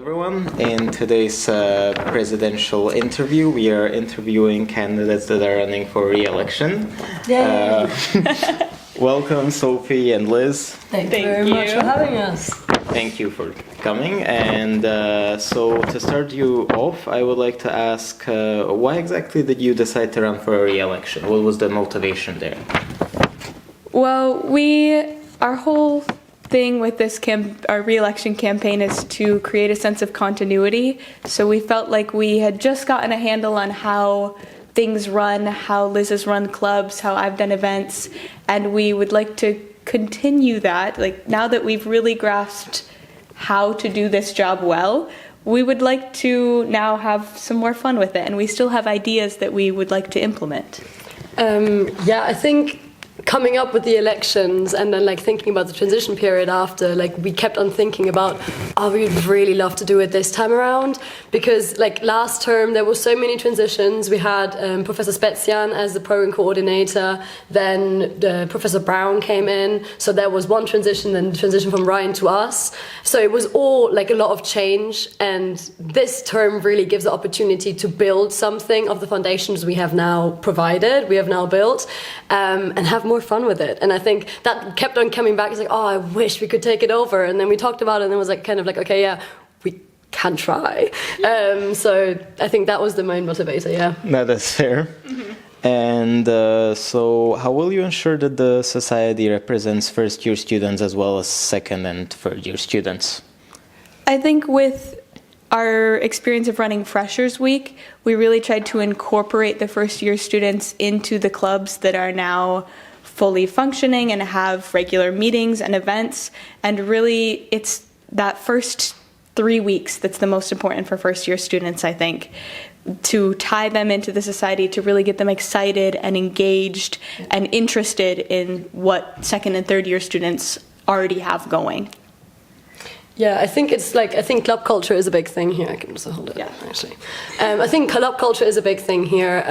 everyone. In today's presidential interview, we are interviewing candidates that are running for re-election. Welcome, Sophie and Liz. Thank you very much for having us. Thank you for coming. And so to start you off, I would like to ask, why exactly did you decide to run for a re-election? What was the motivation there? Well, our whole thing with this our re-election campaign is to create a sense of continuity. So we felt like we had just gotten a handle on how things run, how Liz has run clubs, how I've done events, and we would like to continue that. Like, now that we've really grasped how to do this job well, we would like to now have some more fun with it, and we still have ideas that we would like to implement. I think coming up with the elections and then thinking about the transition period after, we kept on thinking about, we would really love to do it this time around, because last term there were so many transitions. We had Professor Spezian as the program coordinator, then Professor Brown came in, so there was one transition, then the transition from Ryan to us, so it was all a lot of change, and this term really gives the opportunity to build something of the foundations we have now built, and have more fun with it. And I think that kept on coming back. It's I wish we could take it over. And then we talked about it, and it was okay, yeah, we can try. So I think that was the main motivator, yeah. No, that's fair. Mm-hmm. And so how will you ensure that the society represents first-year students as well as second and third-year students? I think with our experience of running Freshers Week, we really tried to incorporate the first-year students into the clubs that are now fully functioning and have regular meetings and events. And really, it's that first 3 weeks that's the most important for first-year students, I think, to tie them into the society, to really get them excited and engaged and interested in what second and third-year students already have going. Yeah, I think it's I think club culture is a big thing here. I can just hold it, actually. I think club culture is a big thing here.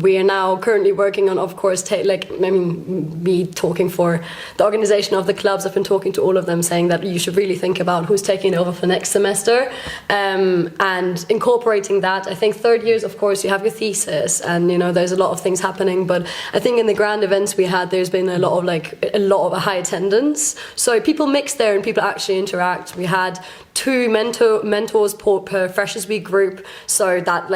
We are now currently working on, of course, me talking for the organization of the clubs. I've been talking to all of them, saying that you should really think about who's taking over for next semester, and incorporating that. I think third years, of course, you have your thesis, and there's a lot of things happening. But I think in the grand events we had, there's been a lot of high attendance. So people mix there, and people actually interact. We had 2 mentors per Freshers Week group, so that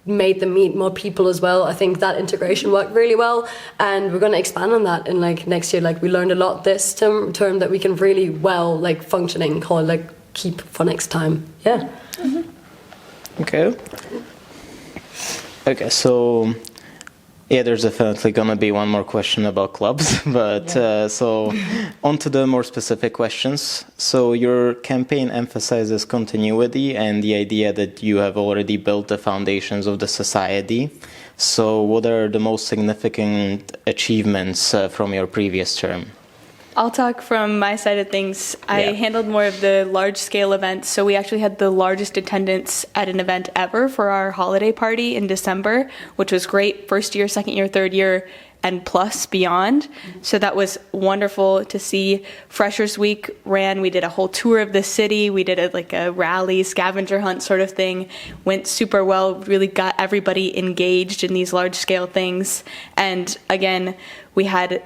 made them meet more people as well. I think that integration worked really well, and we're going to expand on that in next year. We learned a lot this term that we can really functioning keep for next time. Yeah. Mm-hmm. Okay, so yeah, there's definitely going to be one more question about clubs, but so on to the more specific questions. So your campaign emphasizes continuity and the idea that you have already built the foundations of the society. So what are the most significant achievements from your previous term? I'll talk from my side of things. I handled more of the large-scale events, so we actually had the largest attendance at an event ever for our holiday party in December, which was great, first year, second year, third year, and plus beyond. So that was wonderful to see. Freshers Week we did a whole tour of the city, we did a rally, scavenger hunt sort of thing, went super well, really got everybody engaged in these large-scale things. And again, we had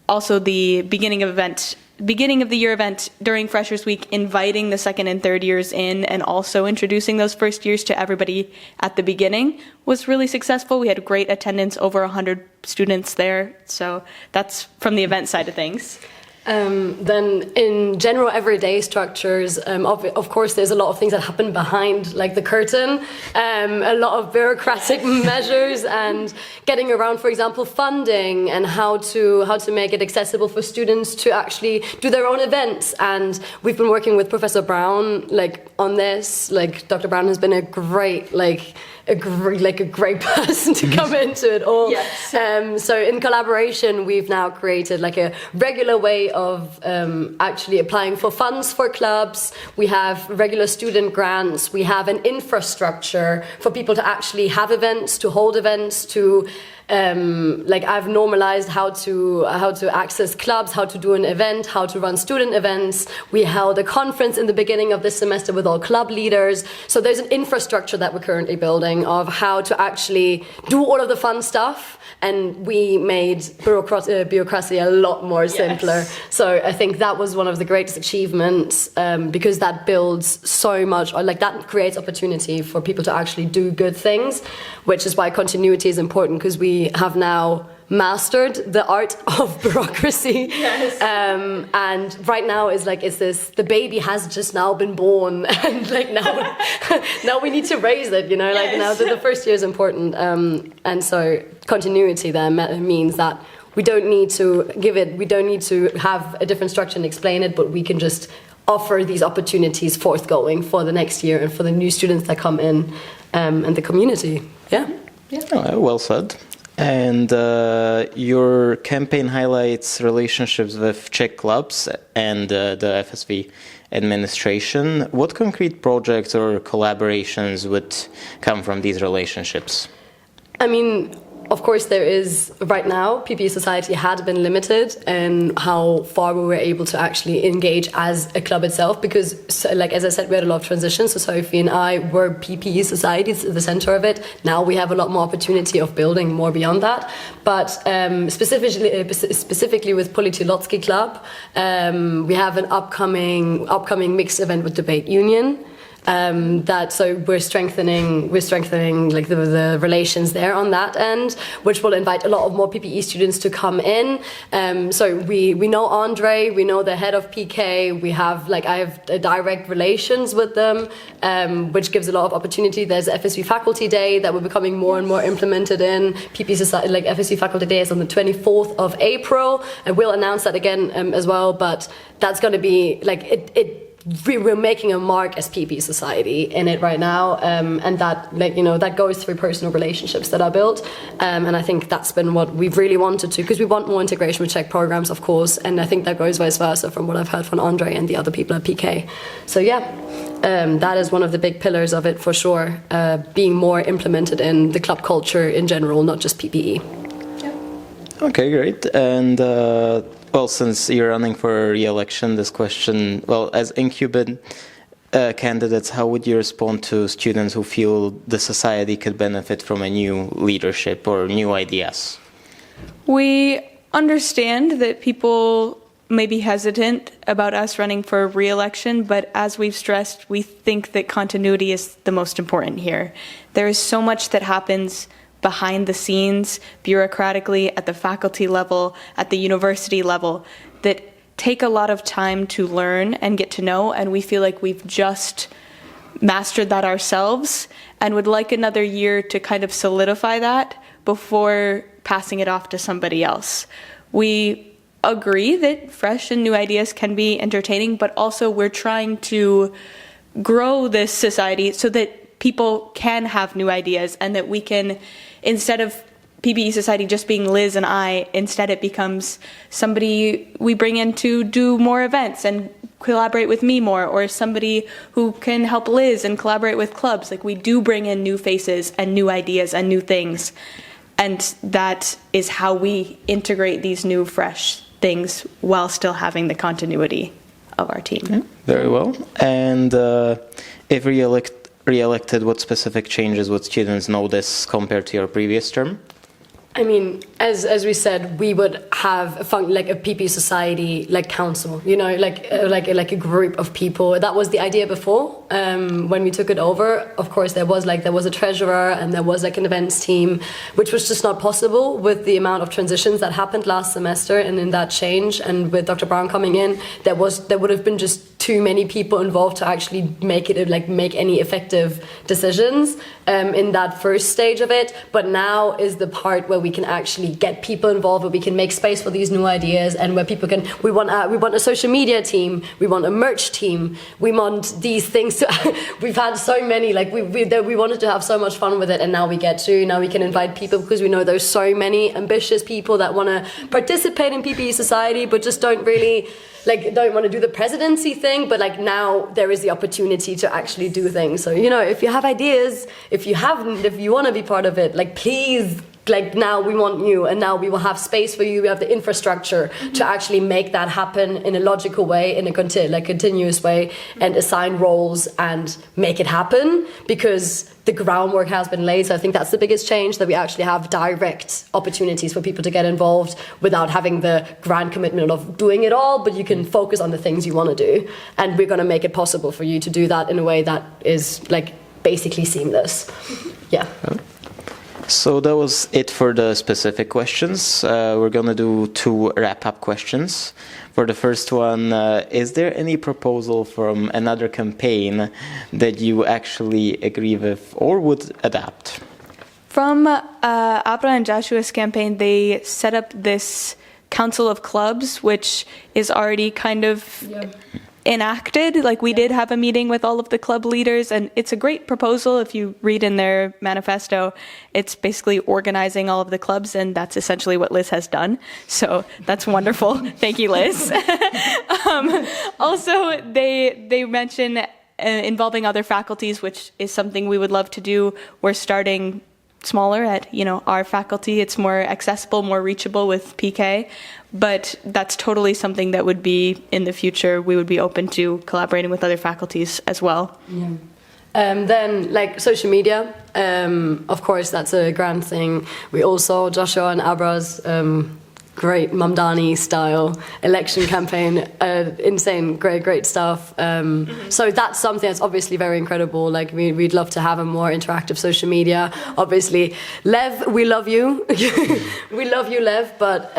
also the beginning of the year event during Freshers Week, inviting the second and third years in, and also introducing those first years to everybody at the beginning was really successful. We had great attendance, over 100 students there. So that's from the event side of things. Then in general everyday structures, of course there's a lot of things that happen behind the curtain, a lot of bureaucratic measures and getting around, for example, funding and how to make it accessible for students to actually do their own events. And we've been working with Professor Brown on this. Dr. Brown has been a great a great person to come into it all. Yes. So in collaboration, we've now created a regular way of actually applying for funds for clubs. We have regular student grants. We have an infrastructure for people to actually have events, to hold events, to like I've normalized how to access clubs, how to do an event, how to run student events. We held a conference in the beginning of this semester with all club leaders. So there's an infrastructure that we're currently building of how to actually do all of the fun stuff. And we made bureaucracy a lot more simpler. Yes. So I think that was one of the greatest achievements, because that builds so much, or like that creates opportunity for people to actually do good things, which is why continuity is important, because we have now mastered the art of bureaucracy. Yes. And right now is the baby has just now been born, and like now we need to raise it, you know, like yes. Now the first year is important. And so continuity then means that we don't need to have a different structure and explain it, but we can just offer these opportunities forthgoing for the next year and for the new students that come in, and the community. Yeah. Yeah. Oh, well said. And your campaign highlights relationships with Czech clubs and the FSV administration. What concrete projects or collaborations would come from these relationships? I mean, of course, there is, right now, PPE Society had been limited in how far we were able to actually engage as a club itself, because, like as I said, we had a lot of transitions. So Sophie and I were PPE Society, the center of it. Now we have a lot more opportunity of building more beyond that. But specifically with Politolotsky Club, we have an upcoming mixed event with Debate Union. So we're strengthening like the relations there on that end, which will invite a lot of more PPE students to come in. So we know Andre, we know the head of PK, I have direct relations with them, which gives a lot of opportunity. There's FSV Faculty Day that we're becoming more and more implemented in. PPE Society, like FSV Faculty Day is on the 24th of April, and we'll announce that again as well, but that's going to be like we're making a mark as PPE Society in it right now, and that that goes through personal relationships that are built, and I think that's been what we've really wanted to, because we want more integration with Czech programs, of course, and I think that goes vice versa from what I've heard from Andre and the other people at PK. So yeah, that is one of the big pillars of it for sure, being more implemented in the club culture in general, not just PPE. Yeah. Okay, great. And well, since you're running for re-election, this question, well, as incumbent candidates, how would you respond to students who feel the society could benefit from a new leadership or new ideas? We understand that people may be hesitant about us running for re-election, but as we've stressed, we think that continuity is the most important here. There is so much that happens behind the scenes, bureaucratically, at the faculty level, at the university level, that take a lot of time to learn and get to know, and we feel like we've just mastered that ourselves and would like another year to kind of solidify that before passing it off to somebody else. We agree that fresh and new ideas can be entertaining, but also we're trying to grow this society so that people can have new ideas, and that we can, instead of PPE Society just being Liz and I, instead it becomes somebody we bring in to do more events and collaborate with me more, or somebody who can help Liz and collaborate with clubs. Like, we do bring in new faces and new ideas and new things, and that is how we integrate these new, fresh things while still having the continuity of our team. Yeah, very well. And if re-elected, what specific changes would students notice compared to your previous term? I mean, as we said, we would have a PPE Society council, you know, like a group of people. That was the idea before. When we took it over, of course, there was a treasurer and there was an events team, which was just not possible with the amount of transitions that happened last semester, and in that change, and with Dr. Brown coming in, there would have been just too many people involved to actually make any effective decisions in that first stage of it. But now is the part where we can actually get people involved, where we can make space for these new ideas, and where people can. We want a social media team. We want a merch team. We want these things. We've had so many. We wanted to have so much fun with it, and now we get to. Now we can invite people, because we know there's so many ambitious people that want to participate in PPE Society, but just don't really don't want to do the presidency thing. But now there is the opportunity to actually do things. So if you have ideas, if you want to be part of it, please like now we want you, and now we will have space for you, we have the infrastructure to actually make that happen in a logical way, in a continuous way, and assign roles and make it happen, because the groundwork has been laid. So I think that's the biggest change, that we actually have direct opportunities for people to get involved without having the grand commitment of doing it all, but you can focus on the things you want to do, and we're going to make it possible for you to do that in a way that is like basically seamless. Yeah. So that was it for the specific questions. We're going to do 2 wrap-up questions. For the first one, is there any proposal from another campaign that you actually agree with or would adapt? From Abra and Joshua's campaign, they set up this Council of Clubs, which is already kind of enacted. Like, we did have a meeting with all of the club leaders, and it's a great proposal. If you read in their manifesto, it's basically organizing all of the clubs, and that's essentially what Liz has done. So that's wonderful. Thank you, Liz. Also, they mention involving other faculties, which is something we would love to do. We're starting smaller at, our faculty. It's more accessible, more reachable with PK, but that's totally something that would be in the future. We would be open to collaborating with other faculties as well. Yeah. Then, like, social media, of course, that's a grand thing. We also, Joshua and Abra's great Mamdani style election campaign, insane, great stuff. So that's something that's obviously very incredible. Like, we'd love to have a more interactive social media. Obviously, Lev, we love you. We love you, Lev, but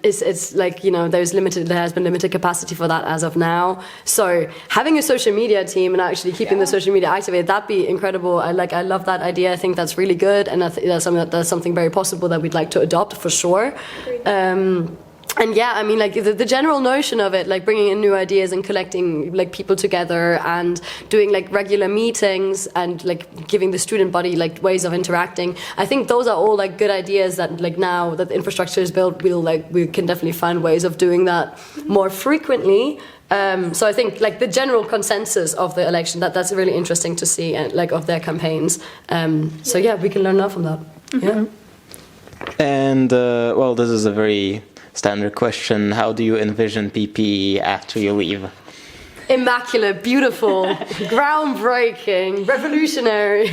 it's like, there has been limited capacity for that as of now. So having a social media team and actually keeping the social media activated, that'd be incredible. I love that idea. I think that's really good, and I think that's something very possible that we'd like to adopt for sure. And yeah, I mean, like, the general notion of it, like bringing in new ideas and collecting like people together and doing like regular meetings and like giving the student body like ways of interacting. I think those are all like good ideas that, like, now that the infrastructure is built, we can definitely find ways of doing that more frequently. So I think like the general consensus of the election, that's really interesting to see, and like of their campaigns. So yeah, we can learn a lot from that. Yeah. And well, this is a very standard question. How do you envision PPE after you leave? Immaculate, beautiful, groundbreaking, revolutionary.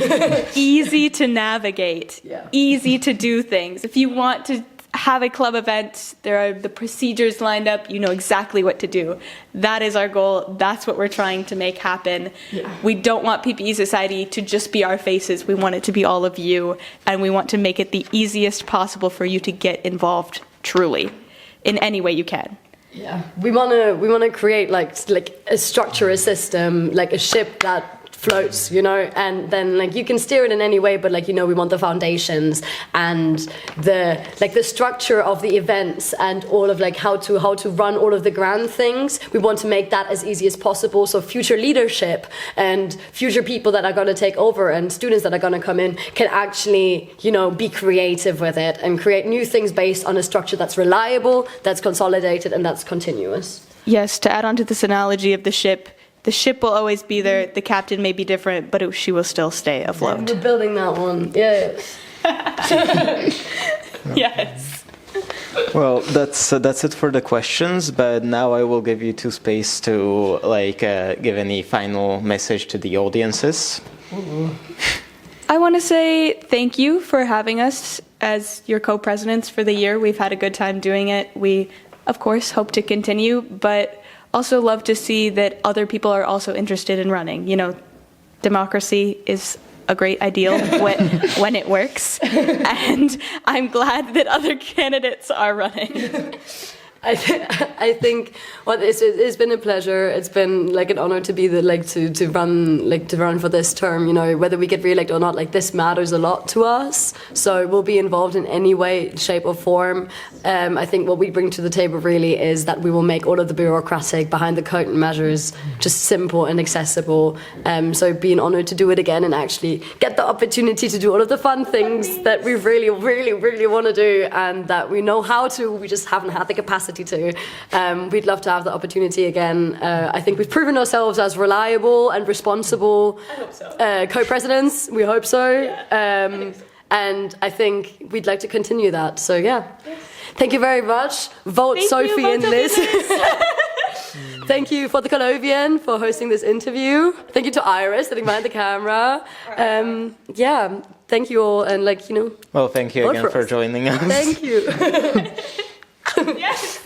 Easy to navigate, easy to do things. If you want to have a club event, there are the procedures lined up, you know exactly what to do. That is our goal. That's what we're trying to make happen. Yeah. We don't want PPE Society to just be our faces. We want it to be all of you, and we want to make it the easiest possible for you to get involved, truly, in any way you can. Yeah, we want to create like a structure, a system, like a ship that floats, and then like you can steer it in any way, but like, we want the foundations and the structure of the events and all of like how to run all of the grand things. We want to make that as easy as possible, so future leadership and future people that are going to take over and students that are going to come in can actually be creative with it and create new things based on a structure that's reliable, that's consolidated, and that's continuous. Yes, to add on to this analogy of the ship will always be there. The captain may be different, but she will still stay afloat. Yeah, we're building that one. Yes. Yes. Well, that's it for the questions. But now I will give you space to give any final message to the audiences. I want to say thank you for having us as your co-presidents for the year. We've had a good time doing it. We, of course, hope to continue, but also love to see that other people are also interested in running. Democracy is a great ideal when it works, and I'm glad that other candidates are running. I think it's been a pleasure. It's been like an honor to be to run for this term. Whether we get re-elected or not, this matters a lot to us. So we'll be involved in any way, shape, or form. I think what we bring to the table really is that we will make all of the bureaucratic, behind the curtain measures just simple and accessible. So it'd be an honor to do it again and actually get the opportunity to do all of the fun things that we really, really, really want to do and that we know how to. We just haven't had the capacity to. We'd love to have the opportunity again. I think we've proven ourselves as reliable and responsible co-presidents. We hope so. And I think we'd like to continue that. So yeah, thank you very much. Vote Thank Sophie you, and vote Liz. Sophie, Thank you for the Colovian for hosting this interview. Thank you to Iris sitting behind the camera. Yeah, thank you all, and Well, thank you vote again for us. joining us. Thank you. Yes.